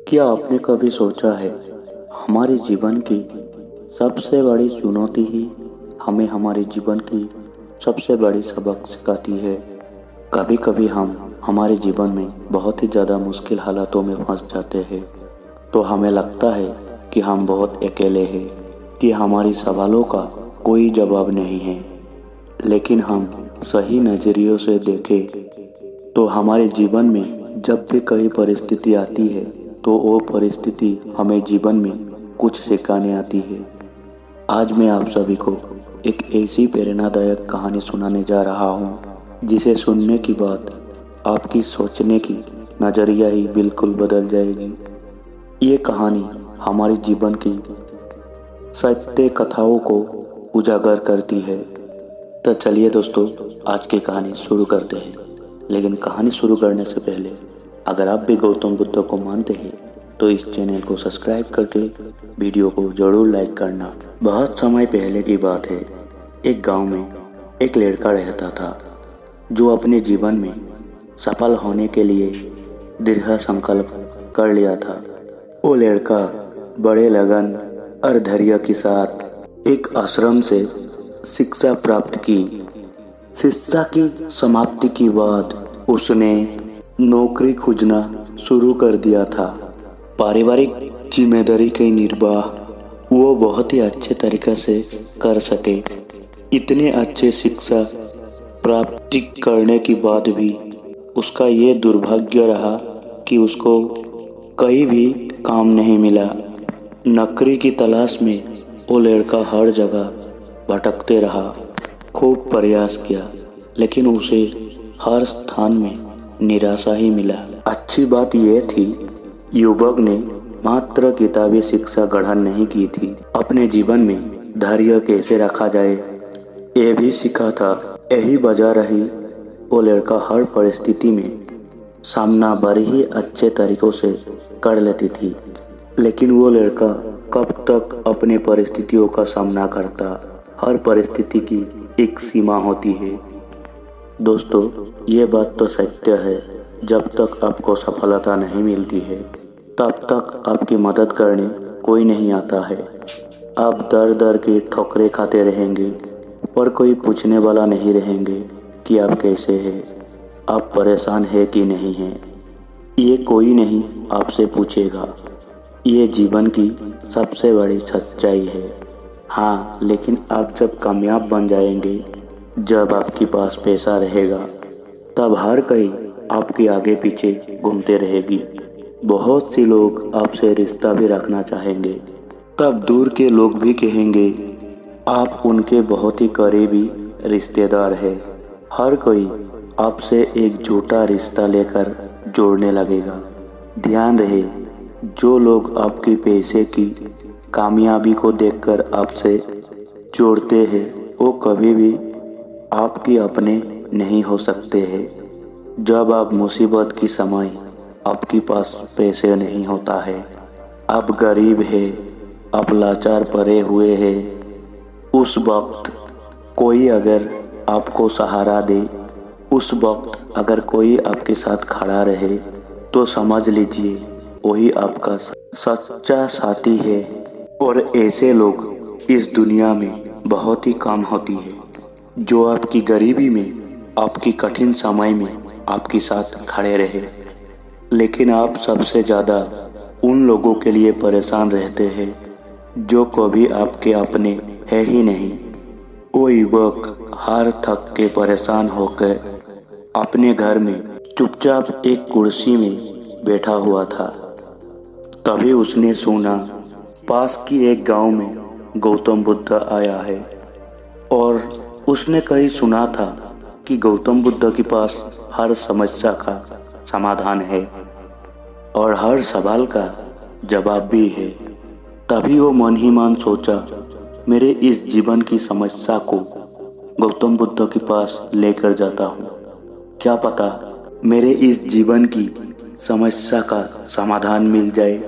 क्या आपने कभी सोचा है हमारे जीवन की सबसे बड़ी चुनौती ही हमें हमारे जीवन की सबसे बड़ी सबक सिखाती है। कभी कभी हम हमारे जीवन में बहुत ही ज़्यादा मुश्किल हालातों में फंस जाते हैं, तो हमें लगता है कि हम बहुत अकेले हैं, कि हमारी सवालों का कोई जवाब नहीं है। लेकिन हम सही नज़रियों से देखें तो हमारे जीवन में जब भी कोई परिस्थिति आती है तो वो परिस्थिति हमें जीवन में कुछ सिखाने आती है। आज मैं आप सभी को एक ऐसी प्रेरणादायक कहानी सुनाने जा रहा हूँ जिसे सुनने के बाद आपकी सोचने की नज़रिया ही बिल्कुल बदल जाएगी। ये कहानी हमारे जीवन की सत्य कथाओं को उजागर करती है। तो चलिए दोस्तों, आज की कहानी शुरू करते हैं। लेकिन कहानी शुरू करने से पहले अगर आप भी गौतम बुद्ध को मानते हैं तो इस चैनल को सब्सक्राइब करके वीडियो को ज़रूर लाइक करना। बहुत समय पहले की बात है। एक गांव में एक लड़का रहता था जो अपने जीवन में सफल होने के लिए दृढ़ संकल्प कर लिया था। वो लड़का बड़े लगन और धैर्य के साथ एक आश्रम से शिक्षा प्राप्त की। शिक्षा की समाप्ति के बाद उसने नौकरी खोजना शुरू कर दिया था। पारिवारिक जिम्मेदारी के निर्वाह वो बहुत ही अच्छे तरीके से कर सके। इतने अच्छे शिक्षा प्राप्ति करने के बाद भी उसका ये दुर्भाग्य रहा कि उसको कहीं भी काम नहीं मिला। नौकरी की तलाश में वो लड़का हर जगह भटकते रहा, खूब प्रयास किया, लेकिन उसे हर स्थान में निराशा ही मिला। अच्छी बात यह थी, युवक ने मात्र किताबी शिक्षा ग्रहण नहीं की थी, अपने जीवन में धैर्य कैसे रखा जाए ये भी सीखा था। यही वजह रही वो लड़का हर परिस्थिति में सामना बड़े ही अच्छे तरीकों से कर लेती थी। लेकिन वो लड़का कब तक अपने परिस्थितियों का सामना करता। हर परिस्थिति की एक सीमा होती है। दोस्तों, ये बात तो सत्य है, जब तक आपको सफलता नहीं मिलती है तब तक आपकी मदद करने कोई नहीं आता है। आप दर दर की ठोकरें खाते रहेंगे, पर कोई पूछने वाला नहीं रहेंगे कि आप कैसे हैं, आप परेशान हैं कि नहीं हैं। ये कोई नहीं आपसे पूछेगा। ये जीवन की सबसे बड़ी सच्चाई है। हाँ, लेकिन आप जब कामयाब बन जाएंगे, जब आपके पास पैसा रहेगा, तब हर कोई आपके आगे पीछे घूमते रहेगी। बहुत से लोग आपसे रिश्ता भी रखना चाहेंगे। तब दूर के लोग भी कहेंगे आप उनके बहुत ही करीबी रिश्तेदार हैं। हर कोई आपसे एक झूठा रिश्ता लेकर जोड़ने लगेगा। ध्यान रहे, जो लोग आपके पैसे की कामयाबी को देखकर आपसे जोड़ते हैं वो कभी भी आपके अपने नहीं हो सकते हैं। जब आप मुसीबत की समय आपके पास पैसे नहीं होता है, आप गरीब हैं, आप लाचार पड़े हुए हैं, उस वक्त कोई अगर आपको सहारा दे, उस वक्त अगर कोई आपके साथ खड़ा रहे, तो समझ लीजिए वही आपका सच्चा साथी है। और ऐसे लोग इस दुनिया में बहुत ही कम होती है, जो आपकी गरीबी में, आपकी कठिन समय में आपके साथ खड़े रहे। लेकिन आप सबसे ज़्यादा उन लोगों के लिए परेशान रहते हैं जो कभी आपके अपने है ही नहीं। वो युवक हार थक के परेशान होकर अपने घर में चुपचाप एक कुर्सी में बैठा हुआ था। तभी उसने सुना पास की एक गांव में गौतम बुद्ध आया है, और उसने कहीं सुना था कि गौतम बुद्ध के पास हर समस्या का समाधान है और हर सवाल का जवाब भी है। तभी वो मन ही मन सोचा, मेरे इस जीवन की समस्या को गौतम बुद्ध के पास लेकर जाता हूँ, क्या पता मेरे इस जीवन की समस्या का समाधान मिल जाए।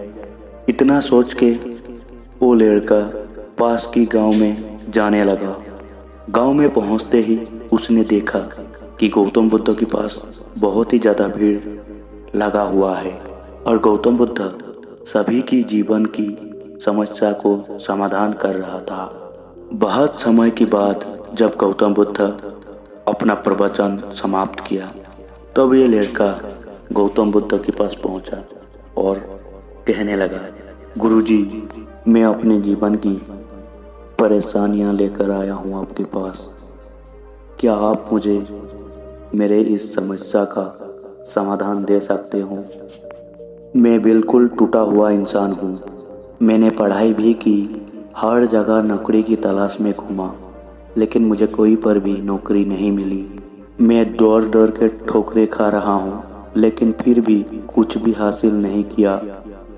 इतना सोच के वो लड़का पास की गांव में जाने लगा। गांव में पहुंचते ही उसने देखा कि गौतम बुद्ध के पास बहुत ही ज़्यादा भीड़ लगा हुआ है और गौतम बुद्ध सभी की जीवन की समस्या को समाधान कर रहा था। बहुत समय के बाद जब गौतम बुद्ध अपना प्रवचन समाप्त किया, तब ये लड़का गौतम बुद्ध के पास पहुंचा और कहने लगा, गुरुजी, मैं अपने जीवन की परेशानियां लेकर आया हूं आपके पास। क्या आप मुझे मेरे इस समस्या का समाधान दे सकते हो? मैं बिल्कुल टूटा हुआ इंसान हूँ। मैंने पढ़ाई भी की, हर जगह नौकरी की तलाश में घूमा, लेकिन मुझे कोई पर भी नौकरी नहीं मिली। मैं दौड़ दौड़ के ठोकरें खा रहा हूँ, लेकिन फिर भी कुछ भी हासिल नहीं किया।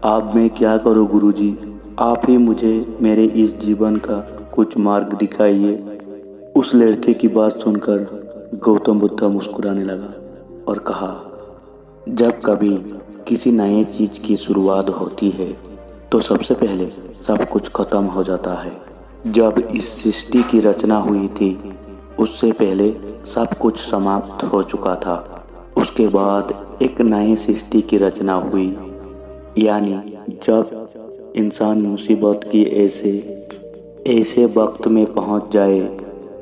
अब मैं क्या करूँ गुरुजी? आप ही मुझे मेरे इस जीवन का कुछ मार्ग दिखाइए। उस लड़के की बात सुनकर गौतम बुद्ध मुस्कुराने लगा और कहा, जब कभी किसी नए चीज की शुरुआत होती है तो सबसे पहले सब कुछ खत्म हो जाता है। जब इस सृष्टि की रचना हुई थी, उससे पहले सब कुछ समाप्त हो चुका था। उसके बाद एक नई सृष्टि की रचना हुई। यानी जब इंसान मुसीबत की ऐसे वक्त में पहुंच जाए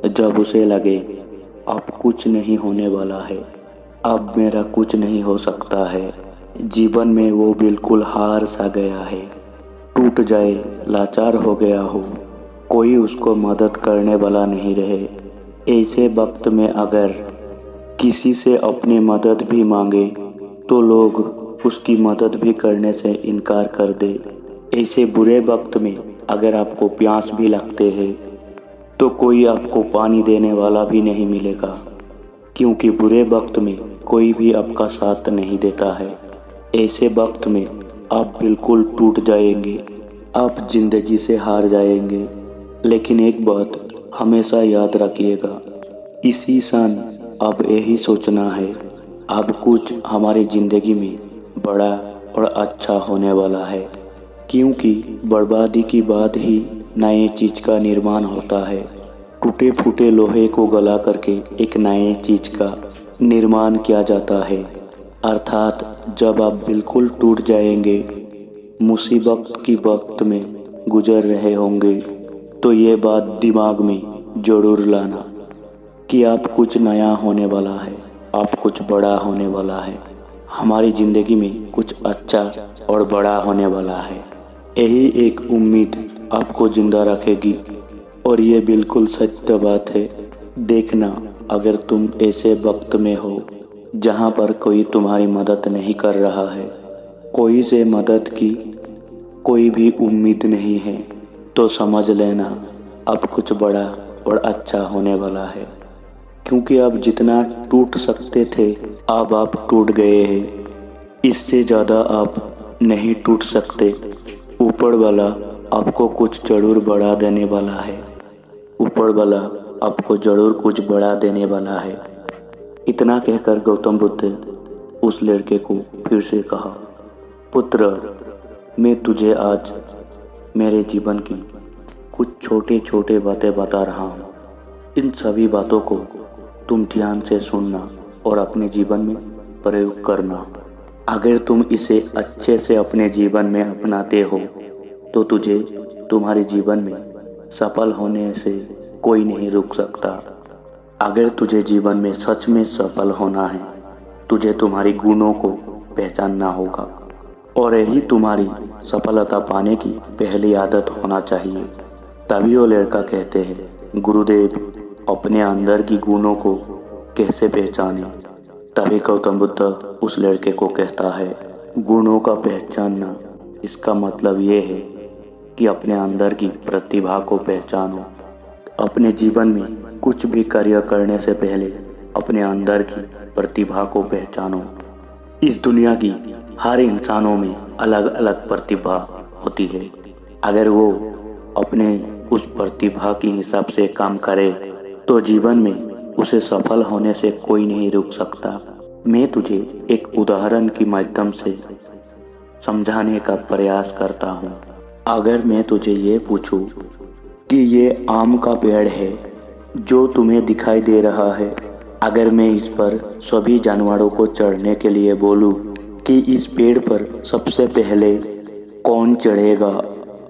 जब उसे लगे अब कुछ नहीं होने वाला है, अब मेरा कुछ नहीं हो सकता है, जीवन में वो बिल्कुल हार सा गया है, टूट जाए, लाचार हो गया हो, कोई उसको मदद करने वाला नहीं रहे, ऐसे वक्त में अगर किसी से अपनी मदद भी मांगे तो लोग उसकी मदद भी करने से इनकार कर दे। ऐसे बुरे वक्त में अगर आपको प्यास भी लगते है तो कोई आपको पानी देने वाला भी नहीं मिलेगा, क्योंकि बुरे वक्त में कोई भी आपका साथ नहीं देता है। ऐसे वक्त में आप बिल्कुल टूट जाएंगे, आप जिंदगी से हार जाएंगे। लेकिन एक बात हमेशा याद रखिएगा, इसी क्षण अब यही सोचना है, अब कुछ हमारी ज़िंदगी में बड़ा और अच्छा होने वाला है, क्योंकि बर्बादी के बाद ही नए चीज़ का निर्माण होता है। टूटे फूटे लोहे को गला करके एक नए चीज़ का निर्माण किया जाता है। अर्थात जब आप बिल्कुल टूट जाएंगे, मुसीबत की वक्त में गुजर रहे होंगे, तो ये बात दिमाग में ज़रूर लाना कि आप कुछ नया होने वाला है, आप कुछ बड़ा होने वाला है, हमारी ज़िंदगी में कुछ अच्छा और बड़ा होने वाला है। यही एक उम्मीद आपको जिंदा रखेगी और ये बिल्कुल सत्य बात है। देखना, अगर तुम ऐसे वक्त में हो जहाँ पर कोई तुम्हारी मदद नहीं कर रहा है, कोई से मदद की कोई भी उम्मीद नहीं है, तो समझ लेना अब कुछ बड़ा और अच्छा होने वाला है। क्योंकि अब जितना टूट सकते थे अब आप टूट गए हैं, इससे ज़्यादा आप नहीं टूट सकते। ऊपर वाला आपको कुछ जरूर बढ़ा देने वाला है, ऊपर वाला आपको जरूर कुछ बढ़ा देने वाला है। इतना कहकर गौतम बुद्ध उस लड़के को फिर से कहा, पुत्र, मैं तुझे आज मेरे जीवन की कुछ छोटे छोटे बातें बता रहा हूँ। इन सभी बातों को तुम ध्यान से सुनना और अपने जीवन में प्रयोग करना। अगर तुम इसे अच्छे से अपने जीवन में अपनाते हो तो तुझे तुम्हारे जीवन में सफल होने से कोई नहीं रोक सकता। अगर तुझे जीवन में सच में सफल होना है, तुझे तुम्हारी गुणों को पहचानना होगा और यही तुम्हारी सफलता पाने की पहली आदत होना चाहिए। तभी वो लड़का कहते हैं, गुरुदेव, अपने अंदर की गुणों को कैसे पहचाने? तभी गौतम बुद्ध उस लड़के को कहता है, गुणों का पहचानना, इसका मतलब ये है कि अपने अंदर की प्रतिभा को पहचानो। अपने जीवन में कुछ भी कार्य करने से पहले अपने अंदर की प्रतिभा को पहचानो। इस दुनिया की हर इंसानों में अलग अलग प्रतिभा होती है। अगर वो अपने उस प्रतिभा के हिसाब से काम करे तो जीवन में उसे सफल होने से कोई नहीं रोक सकता। मैं तुझे एक उदाहरण के माध्यम से समझाने का प्रयास करता हूँ। अगर मैं तुझे ये पूछूं कि ये आम का पेड़ है जो तुम्हें दिखाई दे रहा है, अगर मैं इस पर सभी जानवरों को चढ़ने के लिए बोलूं कि इस पेड़ पर सबसे पहले कौन चढ़ेगा?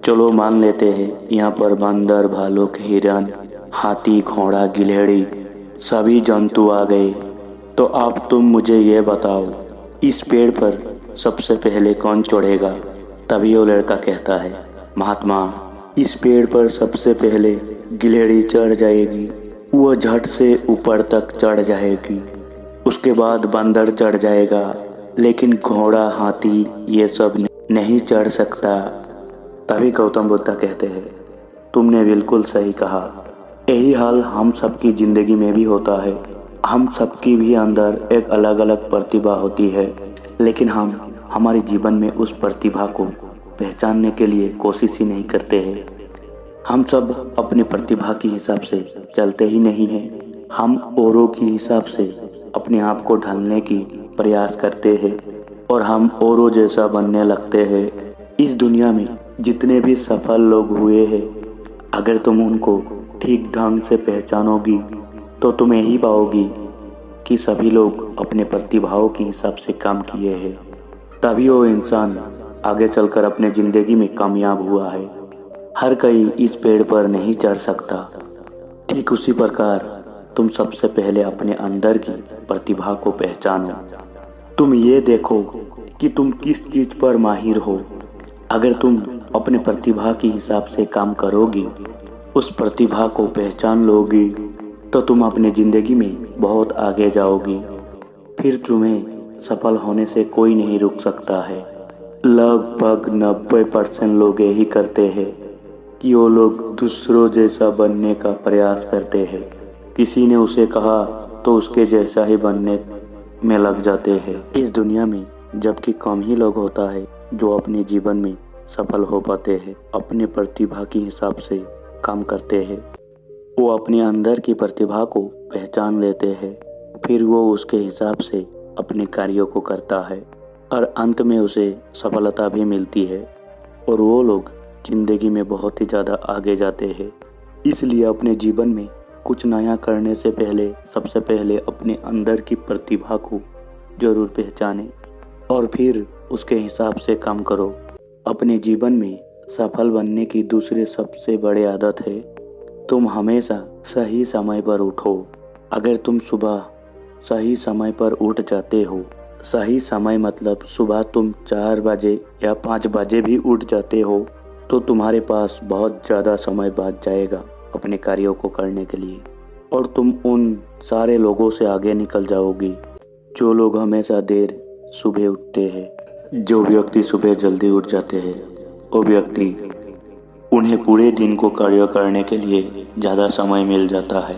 चलो मान लेते हैं यहाँ पर बंदर, भालू, हिरन, हाथी, घोड़ा, गिलहरी सभी जंतु आ गए। तो अब तुम मुझे ये बताओ, इस पेड़ पर सबसे पहले कौन चढ़ेगा? तभी वो लड़का कहता है, महात्मा, इस पेड़ पर सबसे पहले गिलहरी चढ़ जाएगी। वो झट से ऊपर तक चढ़ जाएगी। उसके बाद बंदर चढ़ जाएगा, लेकिन घोड़ा, हाथी ये सब नहीं चढ़ सकता। तभी गौतम बुद्ध कहते हैं, तुमने बिल्कुल सही कहा। यही हाल हम सबकी ज़िंदगी में भी होता है। हम सबकी भी अंदर एक अलग अलग प्रतिभा होती है, लेकिन हम हमारे जीवन में उस प्रतिभा को पहचानने के लिए कोशिश ही नहीं करते हैं। हम सब अपनी प्रतिभा के हिसाब से चलते ही नहीं हैं। हम औरों के हिसाब से अपने आप को ढालने की प्रयास करते हैं और हम औरों जैसा बनने लगते हैं। इस दुनिया में जितने भी सफल लोग हुए हैं, अगर तुम उनको ठीक ढंग से पहचानोगी तो तुम यही पाओगी कि सभी लोग अपने प्रतिभाओं के हिसाब से काम किए हैं। तभी वो इंसान आगे चलकर अपने ज़िंदगी में कामयाब हुआ है। हर कोई इस पेड़ पर नहीं चढ़ सकता। ठीक उसी प्रकार तुम सबसे पहले अपने अंदर की प्रतिभा को पहचानो। तुम ये देखो कि तुम किस चीज़ पर माहिर हो। अगर तुम अपने प्रतिभा के हिसाब से काम करोगी, उस प्रतिभा को पहचान लोगी, तो तुम अपने ज़िंदगी में बहुत आगे जाओगी। फिर तुम्हें सफल होने से कोई नहीं रोक सकता है। लगभग 90% लोग यही करते हैं कि वो लोग दूसरों जैसा बनने का प्रयास करते हैं। किसी ने उसे कहा तो उसके जैसा ही बनने में लग जाते हैं। इस दुनिया में जबकि कम ही लोग होता है जो अपने जीवन में सफल हो पाते हैं, अपने प्रतिभा के हिसाब से काम करते हैं। वो अपने अंदर की प्रतिभा को पहचान लेते हैं, फिर वो उसके हिसाब से अपने कार्यों को करता है और अंत में उसे सफलता भी मिलती है और वो लोग ज़िंदगी में बहुत ही ज़्यादा आगे जाते हैं। इसलिए अपने जीवन में कुछ नया करने से पहले सबसे पहले अपने अंदर की प्रतिभा को ज़रूर पहचानें और फिर उसके हिसाब से काम करो। अपने जीवन में सफल बनने की दूसरी सबसे बड़ी आदत है, तुम हमेशा सही समय पर उठो। अगर तुम सुबह सही समय पर उठ जाते हो, सही समय मतलब सुबह तुम 4 बजे या 5 बजे भी उठ जाते हो, तो तुम्हारे पास बहुत ज़्यादा समय बच जाएगा अपने कार्यों को करने के लिए और तुम उन सारे लोगों से आगे निकल जाओगी जो लोग हमेशा देर सुबह उठते हैं। जो व्यक्ति सुबह जल्दी उठ जाते हैं, वो व्यक्ति उन्हें पूरे दिन को कार्य करने के लिए ज़्यादा समय मिल जाता है।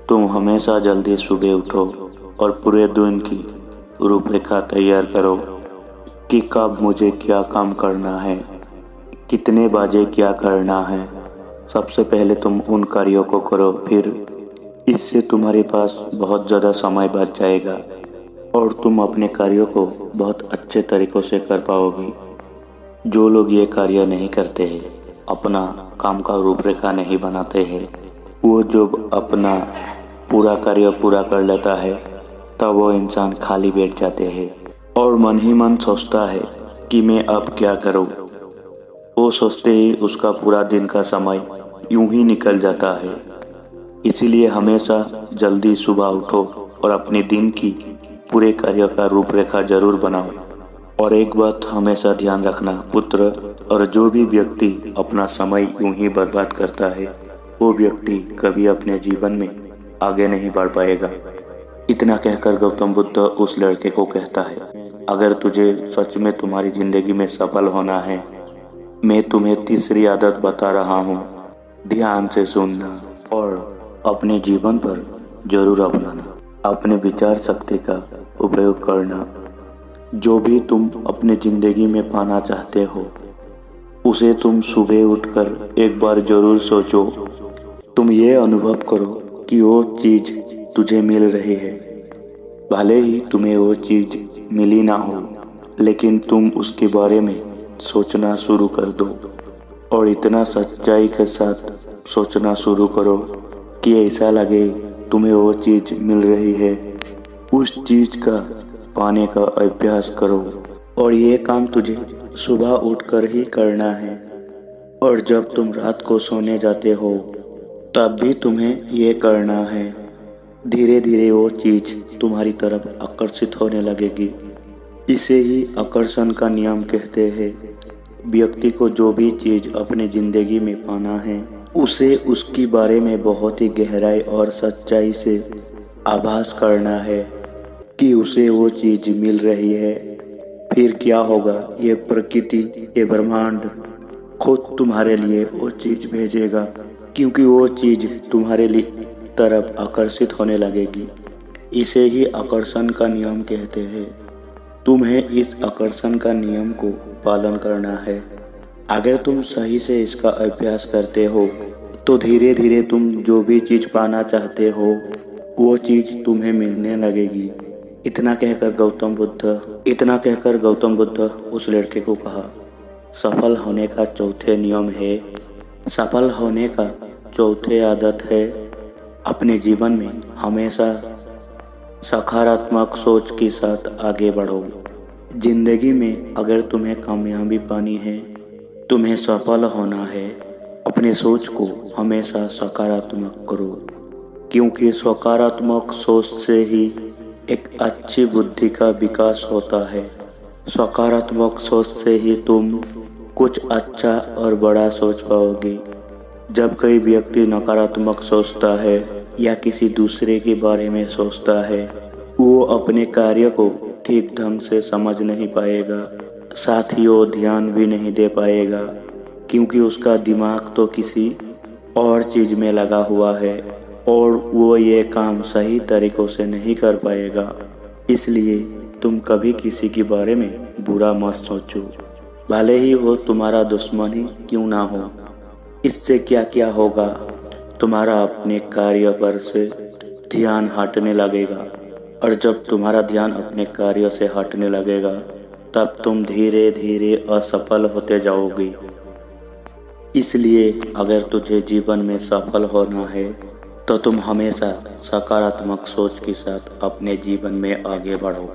तुम हमेशा जल्दी सुबह उठो और पूरे दिन की रूपरेखा तैयार करो कि कब मुझे क्या काम करना है, कितने बजे क्या करना है। सबसे पहले तुम उन कार्यों को करो, फिर इससे तुम्हारे पास बहुत ज़्यादा समय बच जाएगा और तुम अपने कार्यों को बहुत अच्छे तरीक़ों से कर पाओगे। जो लोग ये कार्य नहीं करते हैं, अपना काम का रूपरेखा नहीं बनाते हैं, वो जब अपना पूरा कार्य पूरा कर लेता है तब वो इंसान खाली बैठ जाते हैं और मन ही मन सोचता है कि मैं अब क्या करूं। वो सोचते ही उसका पूरा दिन का समय यूं ही निकल जाता है। इसीलिए हमेशा जल्दी सुबह उठो और अपने दिन की पूरे कार्य का रूपरेखा जरूर बनाओ। और एक बात हमेशा ध्यान रखना पुत्र, और जो भी व्यक्ति अपना समय यूं ही बर्बाद करता है, वो व्यक्ति कभी अपने जीवन में आगे नहीं बढ़ पाएगा। इतना कहकर गौतम बुद्ध उस लड़के को कहता है, अगर तुझे सच में तुम्हारी ज़िंदगी में सफल होना है, मैं तुम्हें तीसरी आदत बता रहा हूँ, ध्यान से सुनना और अपने जीवन पर जरूर अपनाना। अपने विचार शक्ति का उपयोग करना। जो भी तुम अपने ज़िंदगी में पाना चाहते हो, उसे तुम सुबह उठकर एक बार जरूर सोचो। तुम ये अनुभव करो कि वो चीज़ तुझे मिल रही है। भले ही तुम्हें वो चीज़ मिली ना हो, लेकिन तुम उसके बारे में सोचना शुरू कर दो और इतना सच्चाई के साथ सोचना शुरू करो कि ऐसा लगे तुम्हें वो चीज़ मिल रही है। उस चीज़ का पाने का अभ्यास करो और ये काम तुझे सुबह उठकर ही करना है, और जब तुम रात को सोने जाते हो तब भी तुम्हें ये करना है। धीरे धीरे वो चीज़ तुम्हारी तरफ आकर्षित होने लगेगी। इसे ही आकर्षण का नियम कहते हैं। व्यक्ति को जो भी चीज़ अपनी ज़िंदगी में पाना है, उसे उसके बारे में बहुत ही गहराई और सच्चाई से आभास करना है कि उसे वो चीज़ मिल रही है। फिर क्या होगा, ये प्रकृति, ये ब्रह्मांड खुद तुम्हारे लिए वो चीज़ भेजेगा, क्योंकि वो चीज़ तुम्हारे लिए तरफ आकर्षित होने लगेगी। इसे ही आकर्षण का नियम कहते हैं। तुम्हें इस आकर्षण का नियम को पालन करना है। अगर तुम सही से इसका अभ्यास करते हो तो धीरे धीरे तुम जो भी चीज़ पाना चाहते हो वो चीज़ तुम्हें मिलने लगेगी। इतना कहकर गौतम बुद्ध उस लड़के को कहा, सफल होने का चौथे आदत है अपने जीवन में हमेशा सकारात्मक सोच के साथ आगे बढ़ो। जिंदगी में अगर तुम्हें कामयाबी पानी है, तुम्हें सफल होना है, अपने सोच को हमेशा सकारात्मक करो, क्योंकि सकारात्मक सोच से ही एक अच्छी बुद्धि का विकास होता है। सकारात्मक सोच से ही तुम कुछ अच्छा और बड़ा सोच पाओगे। जब कोई व्यक्ति नकारात्मक सोचता है या किसी दूसरे के बारे में सोचता है, वो अपने कार्य को ठीक ढंग से समझ नहीं पाएगा, साथ ही वो ध्यान भी नहीं दे पाएगा, क्योंकि उसका दिमाग तो किसी और चीज़ में लगा हुआ है और वो ये काम सही तरीक़ों से नहीं कर पाएगा। इसलिए तुम कभी किसी के बारे में बुरा मत सोचो, भले ही वो तुम्हारा दुश्मन ही क्यों ना हो। इससे क्या क्या होगा, तुम्हारा अपने कार्य पर से ध्यान हटने लगेगा, और जब तुम्हारा ध्यान अपने कार्य से हटने लगेगा तब तुम धीरे धीरे असफल होते जाओगे। इसलिए अगर तुझे जीवन में सफल होना है तो तुम हमेशा सकारात्मक सोच के साथ अपने जीवन में आगे बढ़ो।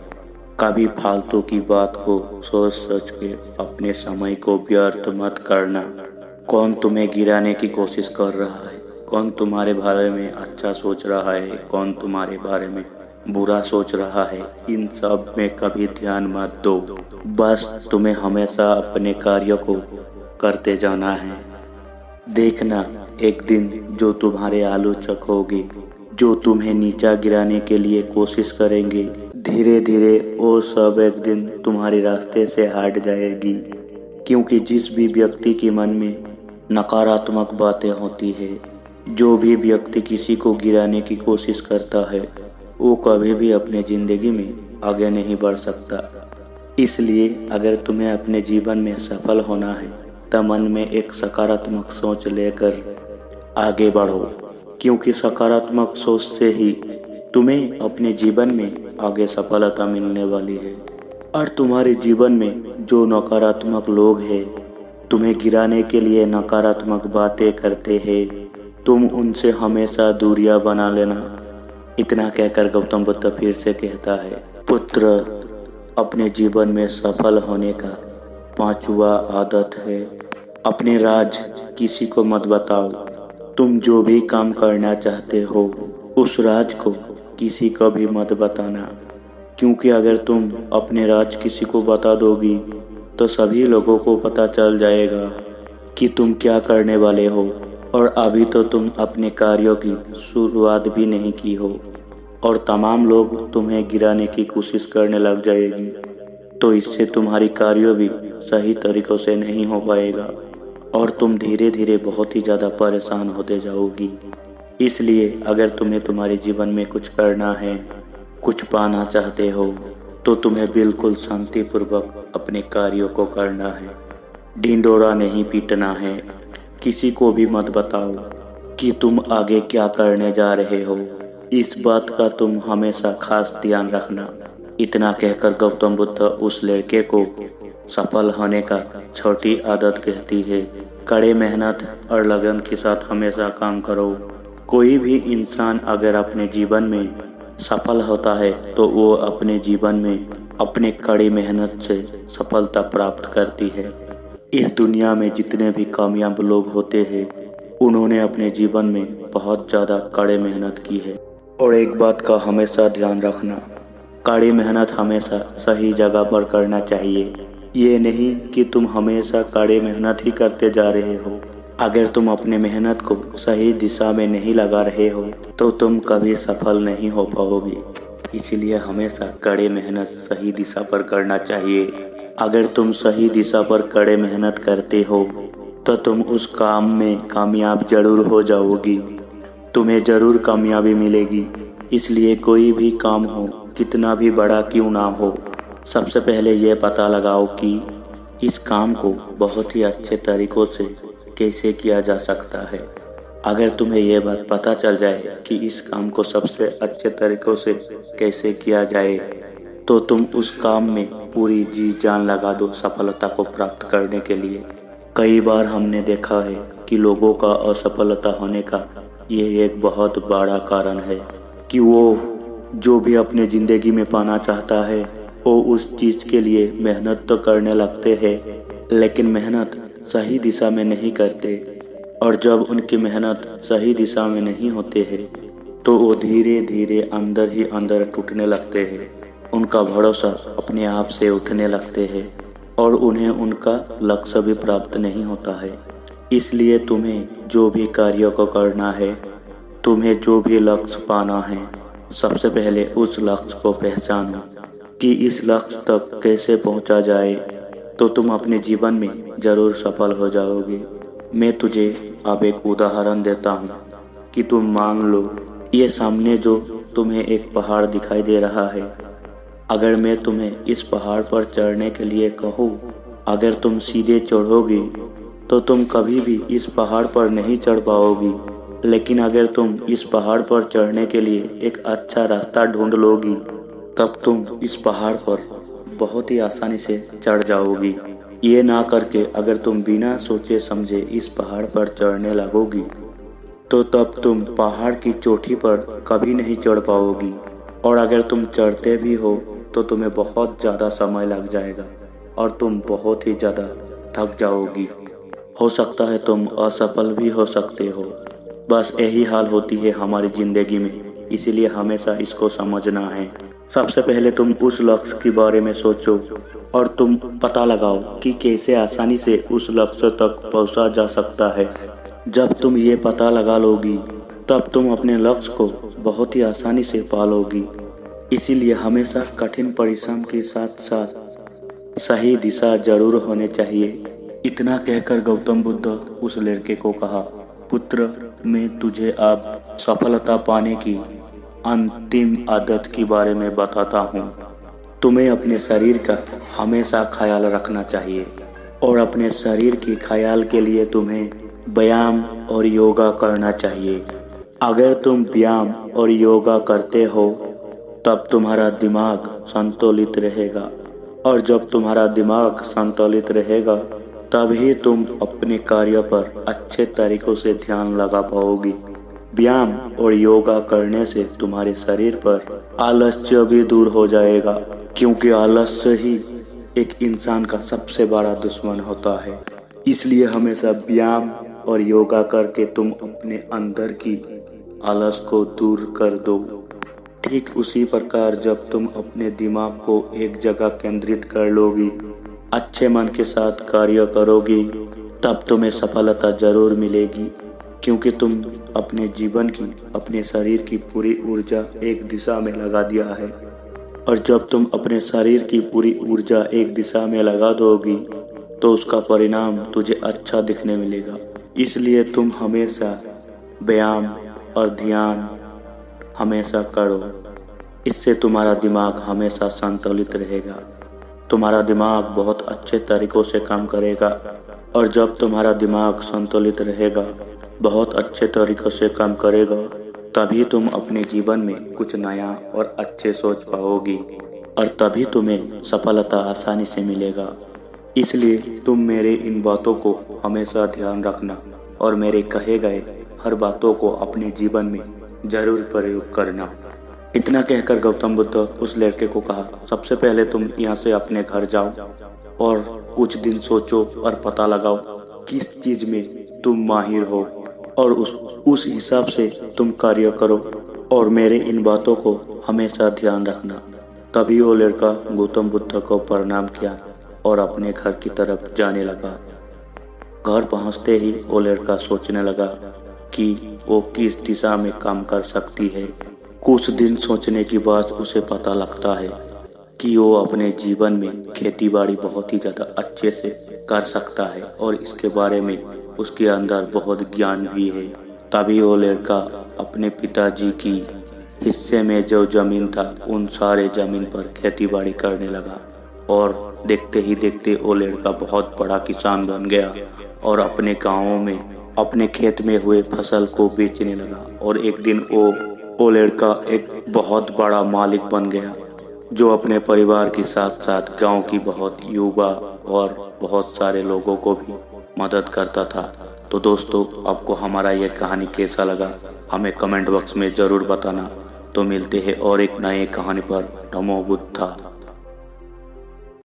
कभी फालतू की बात को सोच सोच के अपने समय को व्यर्थ मत करना। कौन तुम्हें गिराने की कोशिश कर रहा है, कौन तुम्हारे बारे में अच्छा सोच रहा है, कौन तुम्हारे बारे में बुरा सोच रहा है, इन सब में कभी ध्यान मत दो। बस तुम्हें हमेशा अपने कार्यों को करते जाना है। देखना, एक दिन जो तुम्हारे आलोचक होंगे, जो तुम्हें नीचा गिराने के लिए कोशिश करेंगे, धीरे धीरे वो सब एक दिन तुम्हारे रास्ते से हट जाएगी। क्योंकि जिस भी व्यक्ति के मन में नकारात्मक बातें होती है, जो भी व्यक्ति किसी को गिराने की कोशिश करता है, वो कभी भी अपने ज़िंदगी में आगे नहीं बढ़ सकता। इसलिए अगर तुम्हें अपने जीवन में सफल होना है तो मन में एक सकारात्मक सोच लेकर आगे बढ़ो, क्योंकि सकारात्मक सोच से ही तुम्हें अपने जीवन में आगे सफलता मिलने वाली है। और तुम्हारे जीवन में जो नकारात्मक लोग हैं, तुम्हें गिराने के लिए नकारात्मक बातें करते हैं, तुम उनसे हमेशा दूरियां बना लेना। इतना कहकर गौतम बुद्ध फिर से कहता है, पुत्र, अपने जीवन में सफल होने का 5वां आदत है अपने राज किसी को मत बताओ। तुम जो भी काम करना चाहते हो उस राज को किसी को भी मत बताना, क्योंकि अगर तुम अपने राज किसी को बता दोगी तो सभी लोगों को पता चल जाएगा कि तुम क्या करने वाले हो, और अभी तो तुम अपने कार्यों की शुरुआत भी नहीं की हो और तमाम लोग तुम्हें गिराने की कोशिश करने लग जाएगी। तो इससे तुम्हारी कार्य भी सही तरीक़ों से नहीं हो पाएगा और तुम धीरे धीरे बहुत ही ज़्यादा परेशान होते जाओगी। इसलिए अगर तुम्हें तुम्हारे जीवन में कुछ करना है, कुछ पाना चाहते हो, तो तुम्हें बिल्कुल शांतिपूर्वक अपने कार्यों को करना है। ढिंढोरा नहीं पीटना है। किसी को भी मत बताओ कि तुम आगे क्या करने जा रहे हो। इस बात का तुम हमेशा खास ध्यान रखना। इतना कहकर गौतम बुद्ध उस लड़के को सफल होने का छोटी आदत कहती है। कड़े मेहनत और लगन के साथ हमेशा काम करो। कोई भी इंसान अगर अपने जीवन में सफल होता है तो वो अपने जीवन में अपने कड़ी मेहनत से सफलता प्राप्त करती है। इस दुनिया में जितने भी कामयाब लोग होते हैं उन्होंने अपने जीवन में बहुत ज़्यादा कड़ी मेहनत की है। और एक बात का हमेशा ध्यान रखना, कड़ी मेहनत हमेशा सही जगह पर करना चाहिए। ये नहीं कि तुम हमेशा कड़ी मेहनत ही करते जा रहे हो। अगर तुम अपने मेहनत को सही दिशा में नहीं लगा रहे हो तो तुम कभी सफल नहीं हो पाओगे। इसीलिए हमेशा कड़ी मेहनत सही दिशा पर करना चाहिए। अगर तुम सही दिशा पर कड़ी मेहनत करते हो तो तुम उस काम में कामयाब जरूर हो जाओगी, तुम्हें जरूर कामयाबी मिलेगी। इसलिए कोई भी काम हो, कितना भी बड़ा क्यों ना हो, सबसे पहले ये पता लगाओ कि इस काम को बहुत ही अच्छे तरीक़ों से कैसे किया जा सकता है। अगर तुम्हें यह बात पता चल जाए कि इस काम को सबसे अच्छे तरीक़ों से कैसे किया जाए तो तुम उस काम में पूरी जी जान लगा दो सफलता को प्राप्त करने के लिए। कई बार हमने देखा है कि लोगों का असफलता होने का ये एक बहुत बड़ा कारण है कि वो जो भी अपने ज़िंदगी में पाना चाहता है वो उस चीज़ के लिए मेहनत तो करने लगते हैं लेकिन मेहनत सही दिशा में नहीं करते। और जब उनकी मेहनत सही दिशा में नहीं होते हैं तो वो धीरे धीरे अंदर ही अंदर टूटने लगते हैं। उनका भरोसा अपने आप से उठने लगते हैं और उन्हें उनका लक्ष्य भी प्राप्त नहीं होता है। इसलिए तुम्हें जो भी कार्य को करना है, तुम्हें जो भी लक्ष्य पाना है, सबसे पहले उस लक्ष्य को पहचानो कि इस लक्ष्य तक कैसे पहुंचा जाए तो तुम अपने जीवन में ज़रूर सफल हो जाओगे। मैं तुझे अब एक उदाहरण देता हूँ कि तुम मान लो ये सामने जो तुम्हें एक पहाड़ दिखाई दे रहा है। अगर मैं तुम्हें इस पहाड़ पर चढ़ने के लिए कहूँ, अगर तुम सीधे चढ़ोगी तो तुम कभी भी इस पहाड़ पर नहीं चढ़ पाओगी। लेकिन अगर तुम इस पहाड़ पर चढ़ने के लिए एक अच्छा रास्ता ढूंढ लोगी तब तुम इस पहाड़ पर बहुत ही आसानी से चढ़ जाओगी। ये ना करके अगर तुम बिना सोचे समझे इस पहाड़ पर चढ़ने लगोगी तो तब तुम पहाड़ की चोटी पर कभी नहीं चढ़ पाओगी। और अगर तुम चढ़ते भी हो तो तुम्हें बहुत ज़्यादा समय लग जाएगा और तुम बहुत ही ज़्यादा थक जाओगी। हो सकता है तुम असफल भी हो सकते हो। बस यही हाल होती है हमारी ज़िंदगी में, इसीलिए हमेशा इसको समझना है। सबसे पहले तुम उस लक्ष्य के बारे में सोचो और तुम पता लगाओ कि कैसे आसानी से उस लक्ष्य तक पहुंचा जा सकता है। जब तुम ये पता लगा लोगी तब तुम अपने लक्ष्य को बहुत ही आसानी से पा लोगी। इसीलिए हमेशा कठिन परिश्रम के साथ साथ सही दिशा जरूर होने चाहिए। इतना कहकर गौतम बुद्ध उस लड़के को कहा, पुत्र, मैं तुझे अब सफलता पाने की अंतिम आदत के बारे में बताता हूँ। तुम्हें अपने शरीर का हमेशा ख्याल रखना चाहिए और अपने शरीर के ख्याल के लिए तुम्हें व्यायाम और योगा करना चाहिए। अगर तुम व्यायाम और योगा करते हो तब तुम्हारा दिमाग संतुलित रहेगा और जब तुम्हारा दिमाग संतुलित रहेगा तभी तुम अपने कार्य पर अच्छे तरीकों से ध्यान लगा पाओगी। व्यायाम और योगा करने से तुम्हारे शरीर पर आलस्य भी दूर हो जाएगा, क्योंकि आलस्य ही एक इंसान का सबसे बड़ा दुश्मन होता है। इसलिए हमेशा व्यायाम और योगा करके तुम अपने अंदर की आलस को दूर कर दो। ठीक उसी प्रकार जब तुम अपने दिमाग को एक जगह केंद्रित कर लोगी, अच्छे मन के साथ कार्य करोगी, तब तुम्हें सफलता जरूर मिलेगी, क्योंकि तुम अपने जीवन की, अपने शरीर की पूरी ऊर्जा एक दिशा में लगा दिया है। और जब तुम अपने शरीर की पूरी ऊर्जा एक दिशा में लगा दोगी तो उसका परिणाम तुझे अच्छा दिखने मिलेगा। इसलिए तुम हमेशा व्यायाम और ध्यान हमेशा करो। इससे तुम्हारा दिमाग हमेशा संतुलित रहेगा, तुम्हारा दिमाग बहुत अच्छे तरीक़ों से काम करेगा। और जब तुम्हारा दिमाग संतुलित रहेगा, बहुत अच्छे तरीक़ों से काम करेगा, तभी तुम अपने जीवन में कुछ नया और अच्छे सोच पाओगी और तभी तुम्हें सफलता आसानी से मिलेगा। इसलिए तुम मेरे इन बातों को हमेशा ध्यान रखना और मेरे कहे गए हर बातों को अपने जीवन में ज़रूर प्रयोग करना। इतना कहकर गौतम बुद्ध उस लड़के को कहा, सबसे पहले तुम यहाँ से अपने घर जाओ और कुछ दिन सोचो और पता लगाओ किस चीज में तुम माहिर हो और उस हिसाब से तुम कार्य करो और मेरे इन बातों को हमेशा ध्यान रखना। तभी वो लड़का गौतम बुद्ध को प्रणाम किया और अपने घर की तरफ जाने लगा। घर पहुंचते ही वो लड़का सोचने लगा कि वो किस दिशा में काम कर सकती है। कुछ दिन सोचने के बाद उसे पता लगता है कि वो अपने जीवन में खेती बाड़ी बहुत ही ज़्यादा अच्छे से कर सकता है और इसके बारे में उसके अंदर बहुत ज्ञान भी है। तभी वो लड़का अपने पिताजी की हिस्से में जो जमीन था उन सारे जमीन पर खेती बाड़ी करने लगा और देखते ही देखते वो लड़का बहुत बड़ा किसान बन गया और अपने गाँवों में अपने खेत में हुए फसल को बेचने लगा। और एक दिन वो लड़का एक बहुत बड़ा मालिक बन गया जो अपने परिवार के साथ साथ गांव की बहुत युवा और बहुत सारे लोगों को भी मदद करता था। तो दोस्तों, आपको हमारा यह कहानी कैसा लगा हमें कमेंट बॉक्स में ज़रूर बताना। तो मिलते हैं और एक नई कहानी पर। नमो बुद्धा।